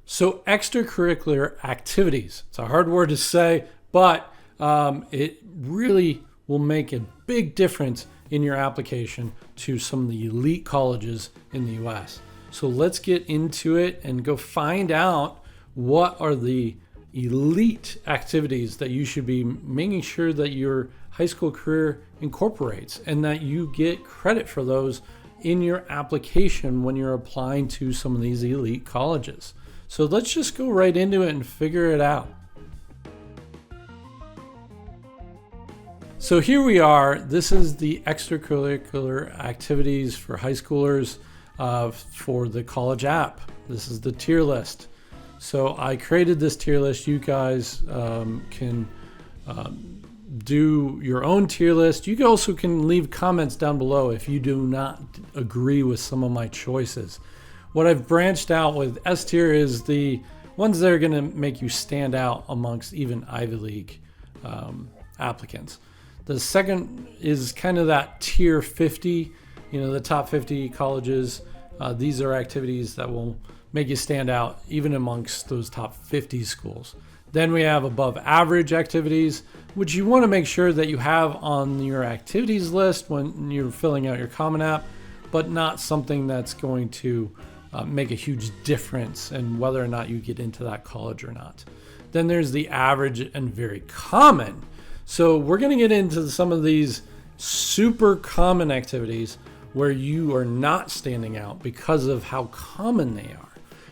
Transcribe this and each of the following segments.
So extracurricular activities, it's a hard word to say, but it really will make a big difference in your application to some of the elite colleges in the US. So let's get into it and go find out what are the elite activities that you should be making sure that your high school career incorporates and that you get credit for those in your application when you're applying to some of these elite colleges. So let's just go right into it and figure it out. So here we are. This is the extracurricular activities for high schoolers for the college app. This is the tier list. So I created this tier list. You guys can do your own tier list. You also can leave comments down below if you do not agree with some of my choices. What I've branched out with S tier is the ones that are going to make you stand out amongst even Ivy League applicants. The second is kind of that tier 50, the top 50 colleges. These are activities that will make you stand out even amongst those top 50 schools. Then we have above average activities, which you want to make sure that you have on your activities list when you're filling out your Common App, but not something that's going to make a huge difference in whether or not you get into that college or not. Then there's the average and very common. So we're going to get into some of these super common activities where you are not standing out because of how common they are.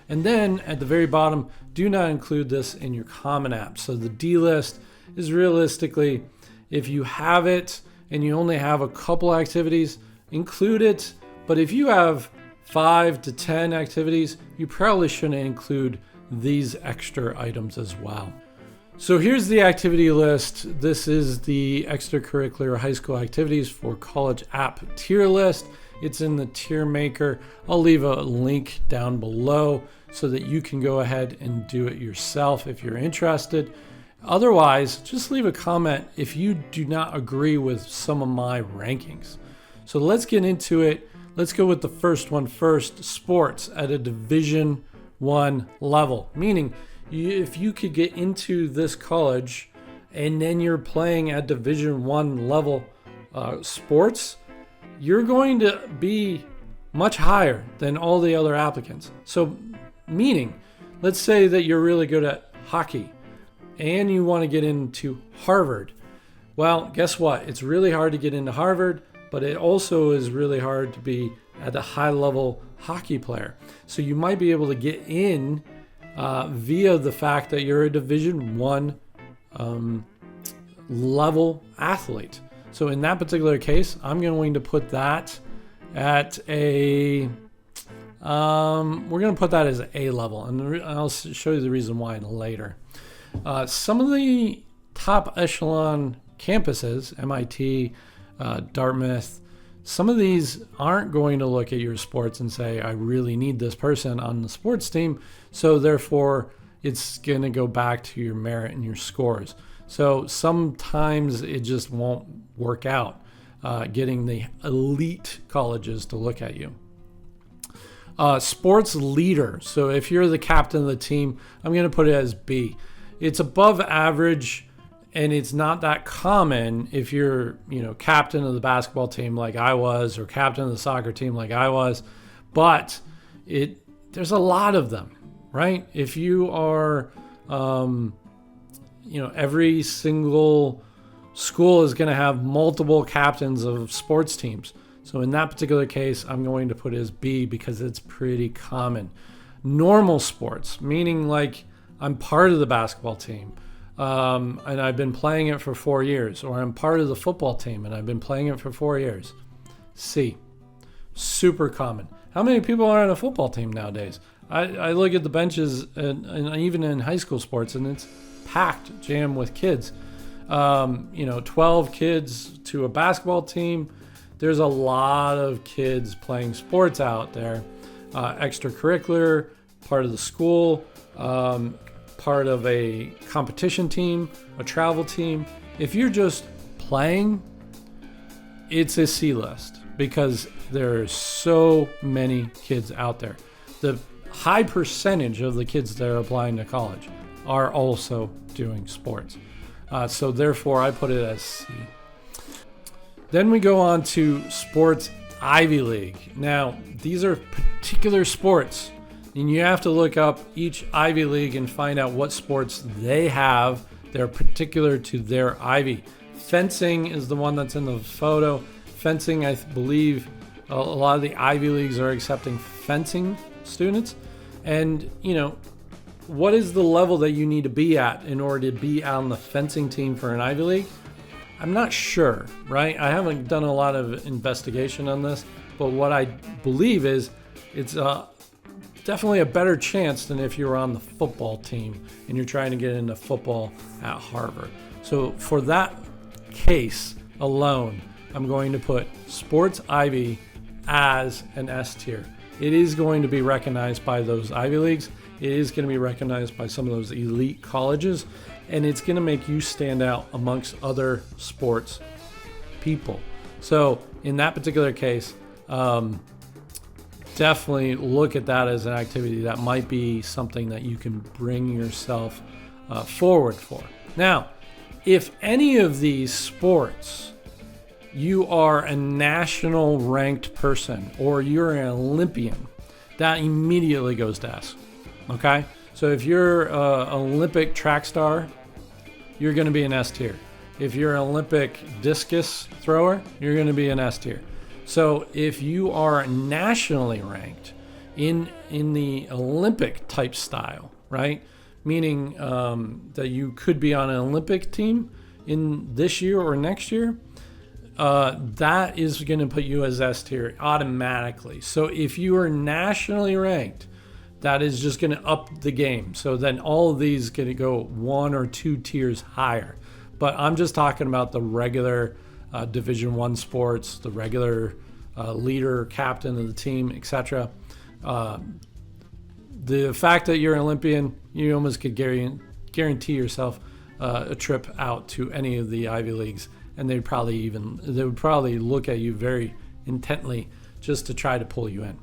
And then at the very bottom, do not include this in your Common App. So the D list is realistically, if you have it and you only have a couple activities, include it. But if you have 5 to 10 activities, you probably shouldn't include these extra items as well. So here's the activity list. This is the extracurricular high school activities for college app tier list. It's in the tier maker. I'll leave a link down below so that you can go ahead and do it yourself if you're interested. Otherwise, just leave a comment if you do not agree with some of my rankings. So let's get into it. Let's go with the first one first, sports at a Division I level, meaning if you could get into this college and then you're playing at Division I level sports, you're going to be much higher than all the other applicants. So meaning, let's say that you're really good at hockey and you want to get into Harvard. Well, guess what? It's really hard to get into Harvard, but it also is really hard to be at a high level hockey player. So you might be able to get in via the fact that you're a Division I level athlete. So in that particular case, I'm going to put that at we're going to put that as A level, and I'll show you the reason why later. Some of the top echelon campuses, MIT, Dartmouth, some of these aren't going to look at your sports and say, I really need this person on the sports team. So therefore, it's going to go back to your merit and your scores. So sometimes it just won't work out getting the elite colleges to look at you. Sports leader. So if you're the captain of the team, I'm going to put it as B. It's above average, and it's not that common if you're, captain of the basketball team like I was, or captain of the soccer team like I was. But there's a lot of them, right? If you are, every single school is going to have multiple captains of sports teams. So in that particular case, I'm going to put it as B because it's pretty common. Normal sports, meaning like I'm part of the basketball team and I've been playing it for 4 years, or I'm part of the football team and I've been playing it for 4 years. C, super common. How many people are on a football team nowadays? I look at the benches and even in high school sports, and it's packed, jammed with kids. 12 kids to a basketball team. There's a lot of kids playing sports out there. Extracurricular, part of the school, part of a competition team, a travel team. If you're just playing, it's a C list because there are so many kids out there. The high percentage of the kids that are applying to college are also doing sports. So therefore, I put it as C. Then we go on to sports Ivy League. Now, these are particular sports, and you have to look up each Ivy League and find out what sports they have that are particular to their Ivy. Fencing is the one that's in the photo. Fencing, I believe a lot of the Ivy Leagues are accepting fencing students. And, what is the level that you need to be at in order to be on the fencing team for an Ivy League? I'm not sure, right? I haven't done a lot of investigation on this, but what I believe is it's definitely a better chance than if you were on the football team and you're trying to get into football at Harvard. So for that case alone, I'm going to put Sports Ivy as an S tier. It is going to be recognized by those Ivy Leagues. It is going to be recognized by some of those elite colleges, and it's going to make you stand out amongst other sports people. So in that particular case, definitely look at that as an activity that might be something that you can bring yourself forward for. Now, if any of these sports you are a national ranked person or you're an Olympian, that immediately goes to S. Okay? So if you're an Olympic track star, you're going to be an S tier. If you're an Olympic discus thrower, you're going to be an S tier. So if you are nationally ranked in the Olympic type style, right? Meaning that you could be on an Olympic team in this year or next year, that is going to put you as S tier automatically. So if you are nationally ranked, that is just going to up the game. So then all of these going to go 1 or 2 tiers higher. But I'm just talking about the regular Division I sports, the regular leader, captain of the team, etc. The fact that you're an Olympian, you almost could guarantee yourself a trip out to any of the Ivy Leagues, and they would probably look at you very intently just to try to pull you in.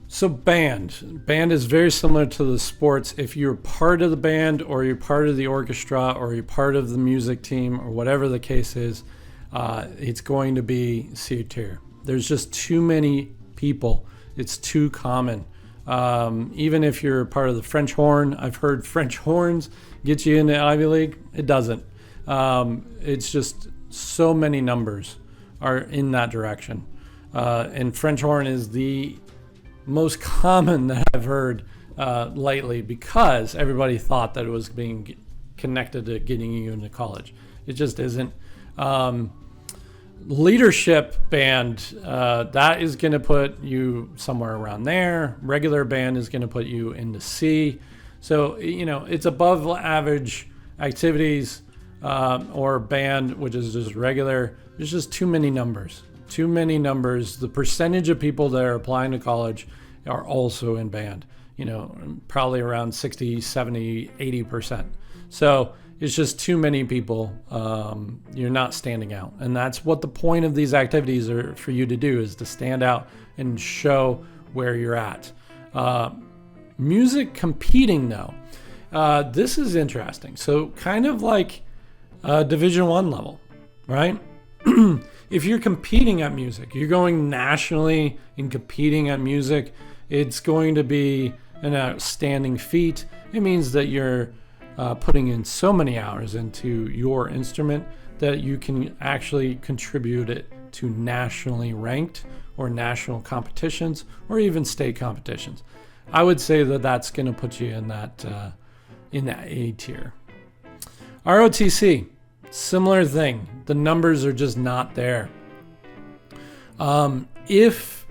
So band is very similar to the sports. If you're part of the band or you're part of the orchestra or you're part of the music team or whatever the case is, it's going to be C tier. There's just too many people. It's too common. Even if you're part of the French horn, I've heard French horns get you into Ivy League. It doesn't. It's just so many numbers are in that direction. And French horn is the most common that I've heard lately because everybody thought that it was being connected to getting you into college. It just isn't. Leadership band, that is going to put you somewhere around there. Regular band is going to put you into C. So, it's above average activities or band, which is just regular. There's just too many numbers. The percentage of people that are applying to college are also in band, probably around 60, 70, 80%. So it's just too many people. You're not standing out. And that's what the point of these activities are for you to do, is to stand out and show where you're at. Music competing though, this is interesting. So kind of like Division I level, right? If you're competing at music, you're going nationally and competing at music, it's going to be an outstanding feat. It means that you're putting in so many hours into your instrument that you can actually contribute it to nationally ranked or national competitions or even state competitions. I would say that that's going to put you in that A tier. ROTC. Similar thing. The numbers are just not there. If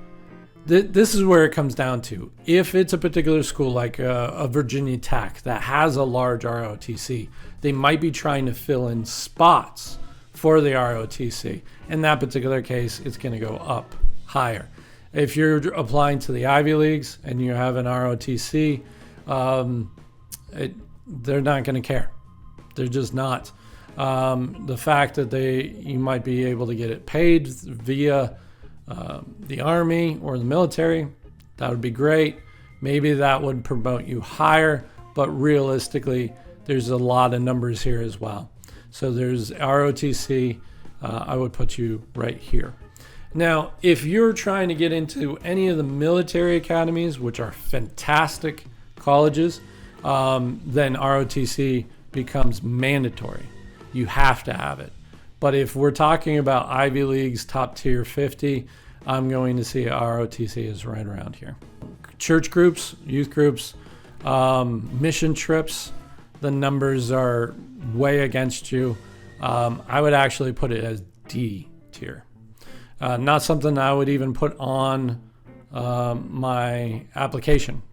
this is where it comes down to, if it's a particular school like a Virginia Tech that has a large ROTC, they might be trying to fill in spots for the ROTC. In that particular case, it's going to go up higher. If you're applying to the Ivy Leagues and you have an ROTC, they're not going to care. They're just not. The fact that you might be able to get it paid via the Army or the military, that would be great. maybe that would promote you higher, but realistically, there's a lot of numbers here as well. So there's ROTC, I would put you right here. Now, if you're trying to get into any of the military academies, which are fantastic colleges, then ROTC becomes mandatory. You have to have it. But if we're talking about Ivy League's top tier 50, I'm going to see ROTC is right around here. Church groups, youth groups, mission trips, the numbers are way against you. I would actually put it as D tier. Not something I would even put on my application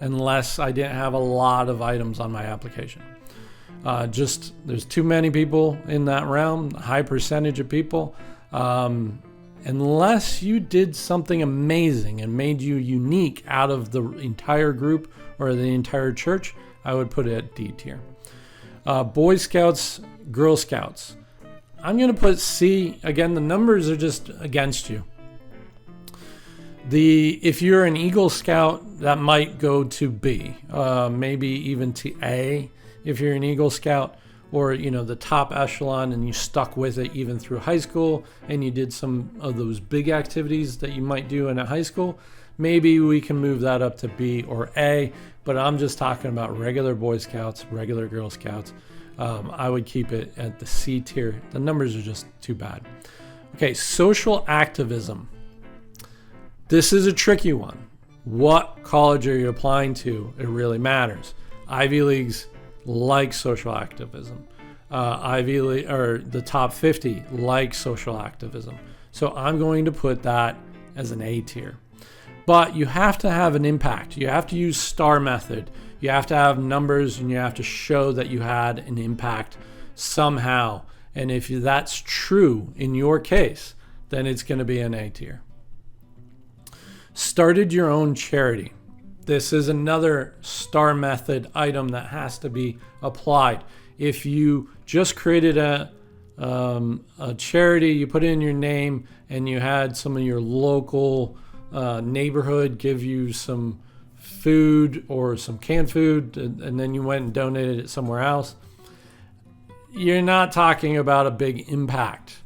unless I didn't have a lot of items on my application. Just there's too many people in that realm, a high percentage of people. Unless you did something amazing and made you unique out of the entire group or the entire church, I would put it at D tier. Boy Scouts, Girl Scouts. I'm going to put C. Again, the numbers are just against you. If you're an Eagle Scout, that might go to B, maybe even to A if you're an Eagle Scout, or the top echelon and you stuck with it even through high school and you did some of those big activities that you might do in a high school. Maybe we can move that up to B or A, but I'm just talking about regular Boy Scouts, regular Girl Scouts. I would keep it at the C tier. The numbers are just too bad. Okay, social activism. This is a tricky one. What college are you applying to? It really matters. Ivy Leagues like social activism. Ivy League, or the top 50 like social activism. So I'm going to put that as an A tier. But you have to have an impact. You have to use STAR method. You have to have numbers and you have to show that you had an impact somehow. And if that's true in your case, then it's going to be an A tier. Started your own charity. This is another STAR method item that has to be applied. If you just created a charity, you put in your name and you had some of your local neighborhood give you some food or some canned food, and then you went and donated it somewhere else, you're not talking about a big impact.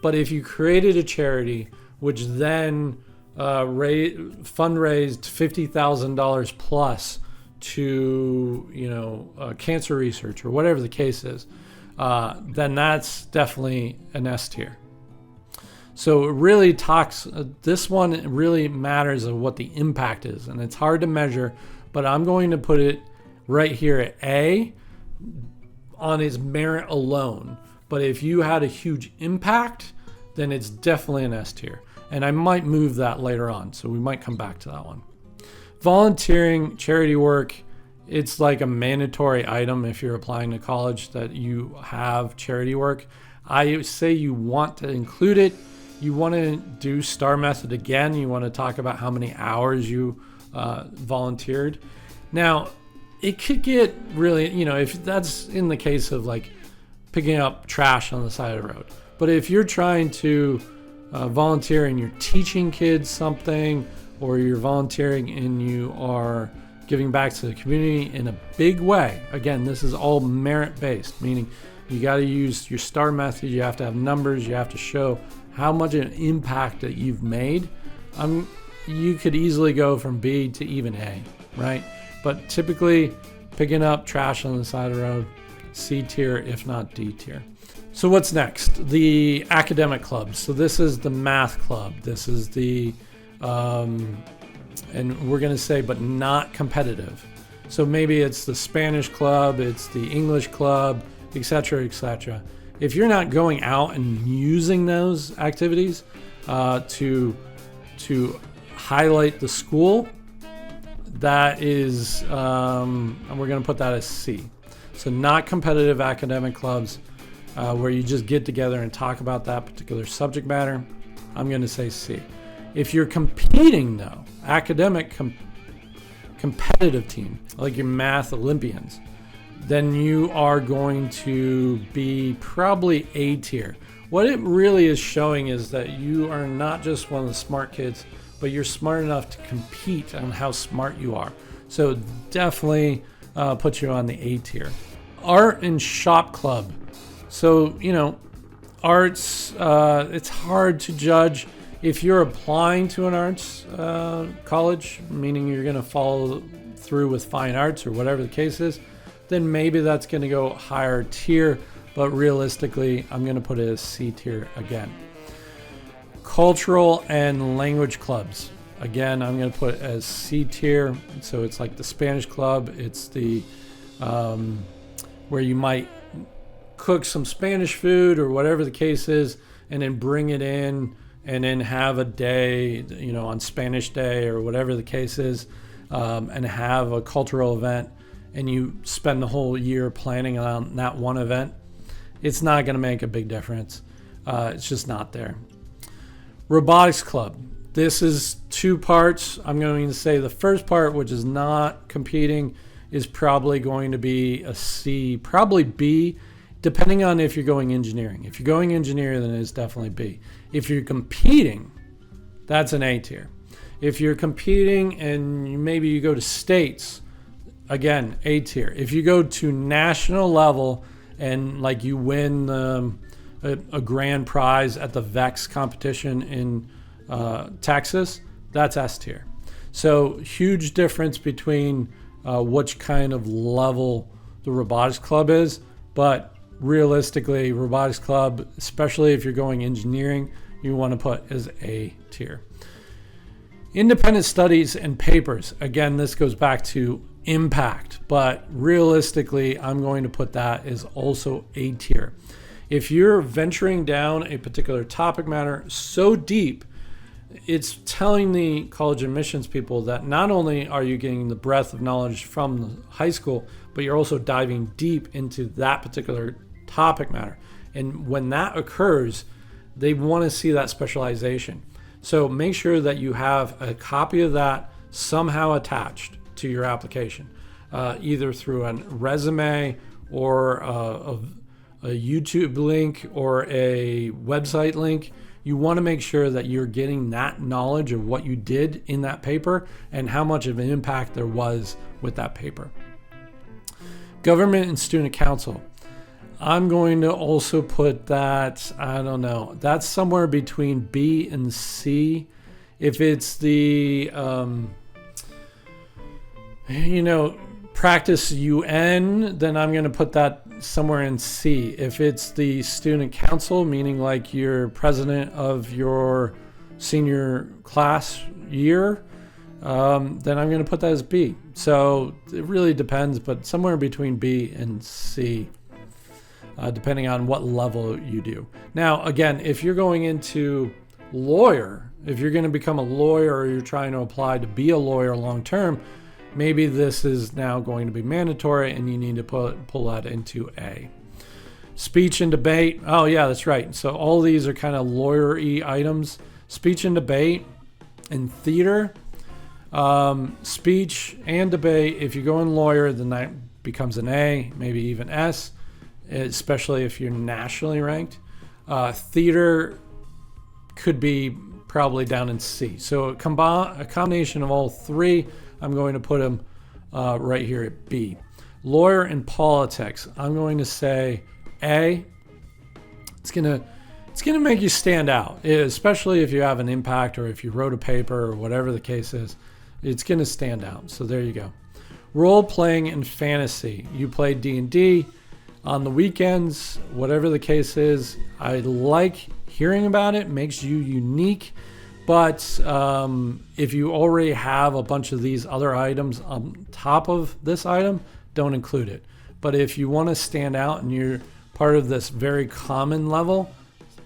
But if you created a charity which then fundraised $50,000 plus to cancer research or whatever the case is, then that's definitely an S tier. So it really this one really matters of what the impact is, and it's hard to measure, but I'm going to put it right here at A on its merit alone. But if you had a huge impact, then it's definitely an S tier. And I might move that later on, so we might come back to that one. Volunteering, charity work, it's like a mandatory item if you're applying to college that you have charity work. I say you want to include it. You want to do STAR method again. You want to talk about how many hours you volunteered. Now, it could get really, if that's in the case of like picking up trash on the side of the road. But if you're trying to volunteer and you're teaching kids something, or you're volunteering and you are giving back to the community in a big way, again, this is all merit-based, meaning you got to use your STAR method. You have to have numbers. You have to show how much an impact that you've made. You could easily go from B to even A, right? But typically, picking up trash on the side of the road, C tier, if not D tier. So what's next? The academic clubs. So this is the math club. This is the, and we're going to say, but not competitive. So maybe it's the Spanish club, it's the English club, etc., etc. If you're not going out and using those activities to highlight the school, that is, we're going to put that as C. So not competitive academic clubs where you just get together and talk about that particular subject matter, I'm going to say C. If you're competing, though, academic competitive team, like your math Olympians, then you are going to be probably A tier. What it really is showing is that you are not just one of the smart kids but you're smart enough to compete on how smart you are. So definitely put you on the A tier. Art and shop club. So, arts, it's hard to judge. If you're applying to an arts college, meaning you're going to follow through with fine arts or whatever the case is, then maybe that's going to go higher tier. But realistically, I'm going to put it as C tier again. Cultural and language clubs. Again, I'm going to put it as C tier. So it's like the Spanish club. It's the where you might cook some Spanish food or whatever the case is, and then bring it in and then have a day, on Spanish Day or whatever the case is, and have a cultural event, and you spend the whole year planning on that one event. It's not going to make a big difference. It's just not there. Robotics club. This is 2 parts. I'm going to say the first part, which is not competing, is probably going to be a C, probably B, depending on if you're going engineering. If you're going engineering, then it's definitely B. If you're competing, that's an A tier. If you're competing and maybe you go to states, again, A tier. If you go to national level and like you win a grand prize at the VEX competition in Texas, that's S tier. So huge difference between which kind of level the robotics club is, but realistically, robotics club, especially if you're going engineering, you want to put as A tier. Independent studies and papers. Again, this goes back to impact, but realistically, I'm going to put that as also A tier. If you're venturing down a particular topic matter so deep, it's telling the college admissions people that not only are you getting the breadth of knowledge from the high school, but you're also diving deep into that particular topic matter. And when that occurs, they want to see that specialization. So make sure that you have a copy of that somehow attached to your application, either through a resume or a YouTube link or a website link. You want to make sure that you're getting that knowledge of what you did in that paper and how much of an impact there was with that paper. Government and student council. I'm going to also put that, that's somewhere between B and C. If it's the, practice UN, then I'm going to put that somewhere in C. If it's the student council, meaning like you're president of your senior class year, then I'm going to put that as B. So it really depends, but somewhere between B and C, depending on what level you do. Now, again, if you're going into lawyer, if you're going to become a lawyer or you're trying to apply to be a lawyer long term, maybe this is now going to be mandatory and you need to pull that into A. Speech and debate. Oh yeah, that's right. So all these are kind of lawyer-y items. Speech and debate and theater. Speech and debate, if you go in lawyer, then that becomes an A, maybe even S, especially if you're nationally ranked. Theater could be probably down in C. So a combination of all 3, I'm going to put them right here at B. Lawyer and politics, I'm going to say A. It's gonna make you stand out, especially if you have an impact or if you wrote a paper or whatever the case is. It's gonna stand out. So there you go. Role playing and fantasy. You play D&D on the weekends, whatever the case is. I like hearing about it. Makes you unique. But if you already have a bunch of these other items on top of this item, don't include it. But if you want to stand out and you're part of this very common level,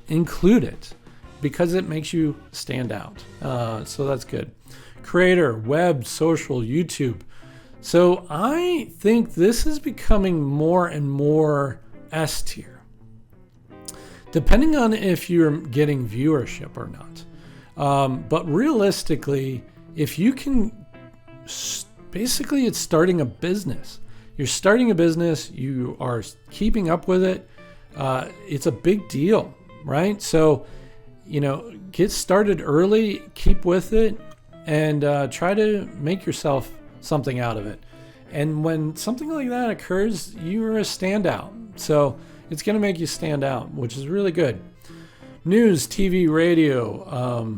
include it because it makes you stand out. So that's good. Creator, web, social, YouTube. So I think this is becoming more and more S tier, depending on if you're getting viewership or not. But realistically, if you can, basically it's starting a business. You're starting a business, you are keeping up with it. It's a big deal, right? So get started early, keep with it, and try to make yourself something out of it. And when something like that occurs, you're a standout. So it's going to make you stand out, which is really good. News, TV, radio.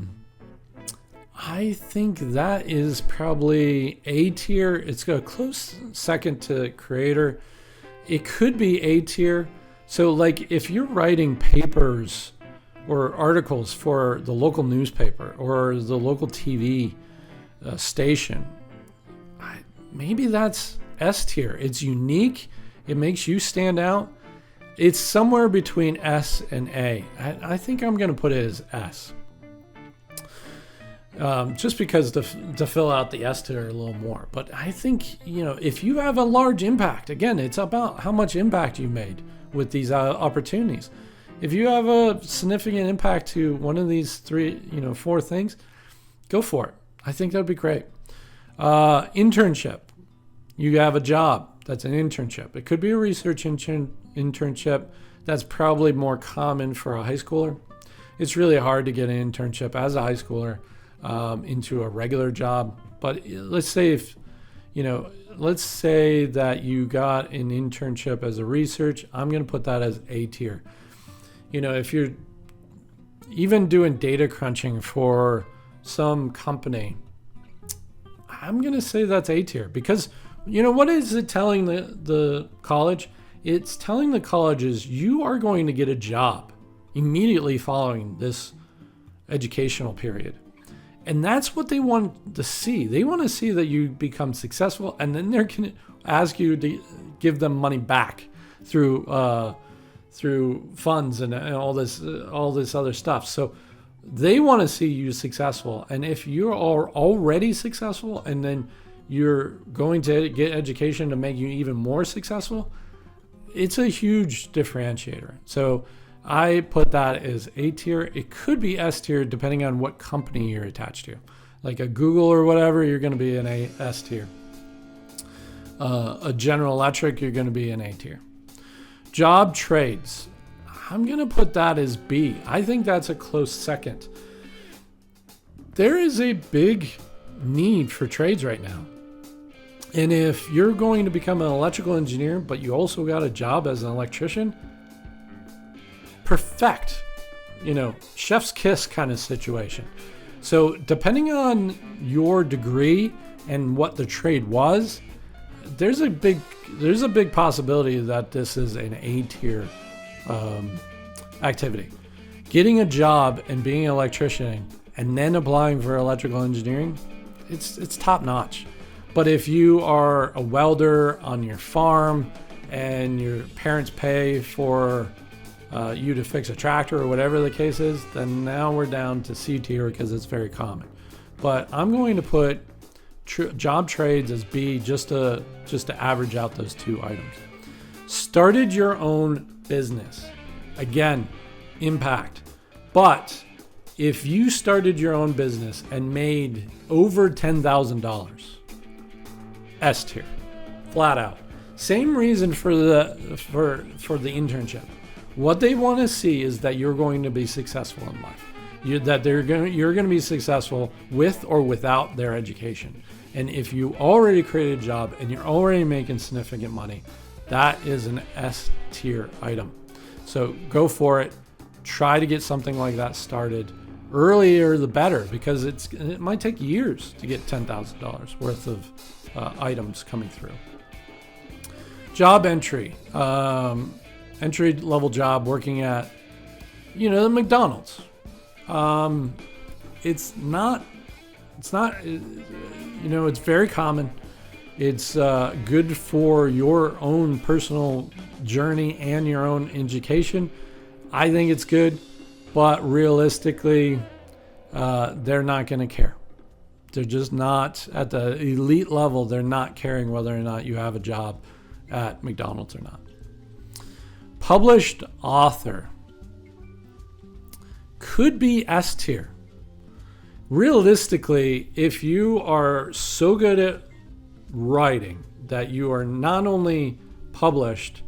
I think that is probably A tier. It's a close second to creator. It could be A tier. So like if you're writing papers or articles for the local newspaper or the local TV station, maybe that's S tier. It's unique. It makes you stand out. It's somewhere between S and A. I think I'm going to put it as S. Just because to fill out the S tier a little more. But I think, if you have a large impact, again, it's about how much impact you made with these opportunities. If you have a significant impact to one of these four things, go for it. I think that'd be great. Internship. You have a job. That's an internship. It could be a research internship. That's probably more common for a high schooler. It's really hard to get an internship as a high schooler into a regular job. But let's say let's say that you got an internship as a research. I'm going to put that as A tier. If you're even doing data crunching for some company, I'm going to say that's A tier because what is it telling the college? It's telling the colleges you are going to get a job immediately following this educational period. And that's what they want to see. They want to see that you become successful, and then they're going to ask you to give them money back through funds and all this other stuff. So they want to see you successful. And if you are already successful and then you're going to get education to make you even more successful, it's a huge differentiator. So I put that as A tier. It could be S tier depending on what company you're attached to. Like a Google or whatever, you're going to be an S tier. A General Electric, you're going to be an A tier. Job trades. I'm going to put that as B. I think that's a close second. There is a big need for trades right now. And if you're going to become an electrical engineer, but you also got a job as an electrician, perfect, chef's kiss kind of situation. So depending on your degree and what the trade was, there's a big possibility that this is an A tier activity. Getting a job and being an electrician and then applying for electrical engineering, it's top notch. But if you are a welder on your farm and your parents pay for you to fix a tractor or whatever the case is, then now we're down to C tier because it's very common. But I'm going to put job trades as B just to average out those two items. Started your own business. Again, impact. But if you started your own business and made over $10,000, S tier, flat out. Same reason for the internship. What they want to see is that you're going to be successful in life. You're going to be successful with or without their education. And if you already created a job and you're already making significant money, that is an S tier item. So go for it. Try to get something like that started. Earlier the better, because it might take years to get $10,000 worth of items coming through. Job entry. Entry level job working at, the McDonald's. It's very common. It's good for your own personal journey and your own education. I think it's good, but realistically, they're not going to care. They're just not at the elite level. They're not caring whether or not you have a job at McDonald's or not. Published author could be S tier. Realistically, if you are so good at writing that you are not only published,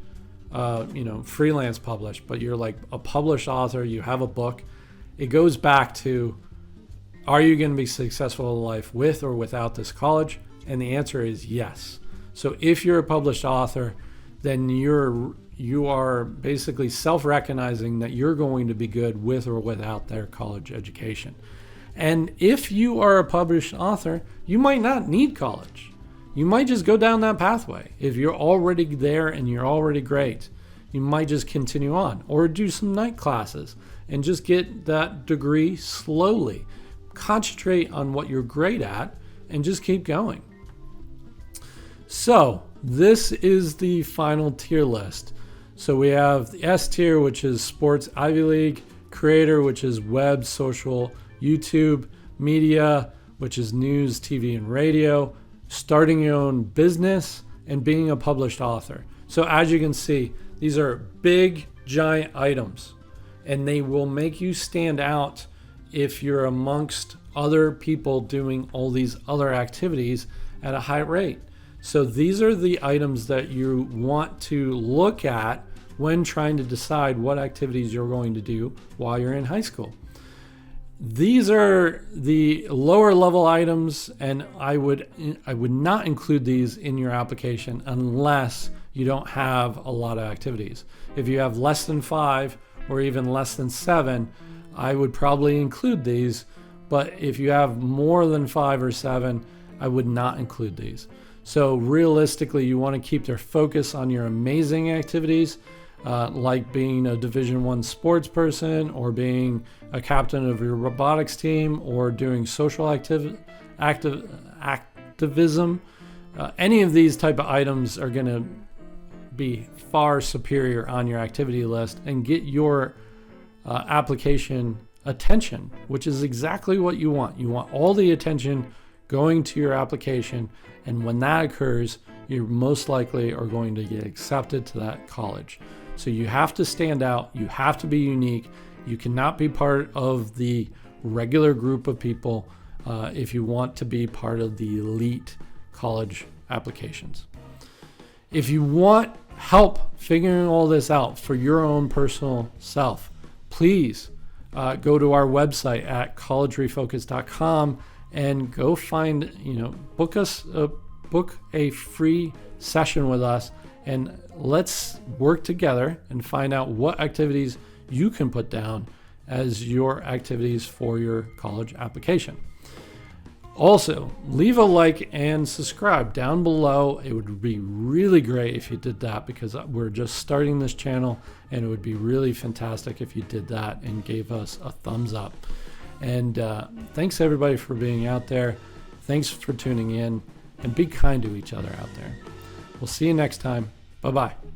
freelance published, but you're like a published author, you have a book, it goes back to, are you going to be successful in life with or without this college? And the answer is yes. So if you're a published author, then you are basically self-recognizing that you're going to be good with or without their college education. And if you are a published author, you might not need college. You might just go down that pathway. If you're already there and you're already great, you might just continue on or do some night classes and just get that degree slowly. Concentrate on what you're great at and just keep going. So this is the final tier list. So we have the S tier, which is sports Ivy League, creator, which is web, social, YouTube, media, which is news, TV, and radio, starting your own business, and being a published author. So as you can see, these are big, giant items, and they will make you stand out if you're amongst other people doing all these other activities at a high rate. So these are the items that you want to look at when trying to decide what activities you're going to do while you're in high school. These are the lower level items, and I would not include these in your application unless you don't have a lot of activities. If you have less than 5 or even less than 7, I would probably include these, but if you have more than 5 or 7, I would not include these. So realistically, you want to keep their focus on your amazing activities, like being a Division I sports person, or being a captain of your robotics team, or doing social activism. Any of these type of items are going to be far superior on your activity list and get your application attention, which is exactly what you want. You want all the attention going to your application, and when that occurs, you most likely are going to get accepted to that college. So you have to stand out, you have to be unique, you cannot be part of the regular group of people if you want to be part of the elite college applications. If you want help figuring all this out for your own personal self, please go to our website at collegerefocus.com and go find, book a free session with us, and let's work together and find out what activities you can put down as your activities for your college application. Also, leave a like and subscribe down below. It would be really great if you did that, because we're just starting this channel, and it would be really fantastic if you did that and gave us a thumbs up. And thanks everybody for being out there. Thanks for tuning in, and be kind to each other out there. We'll see you next time. Bye-bye.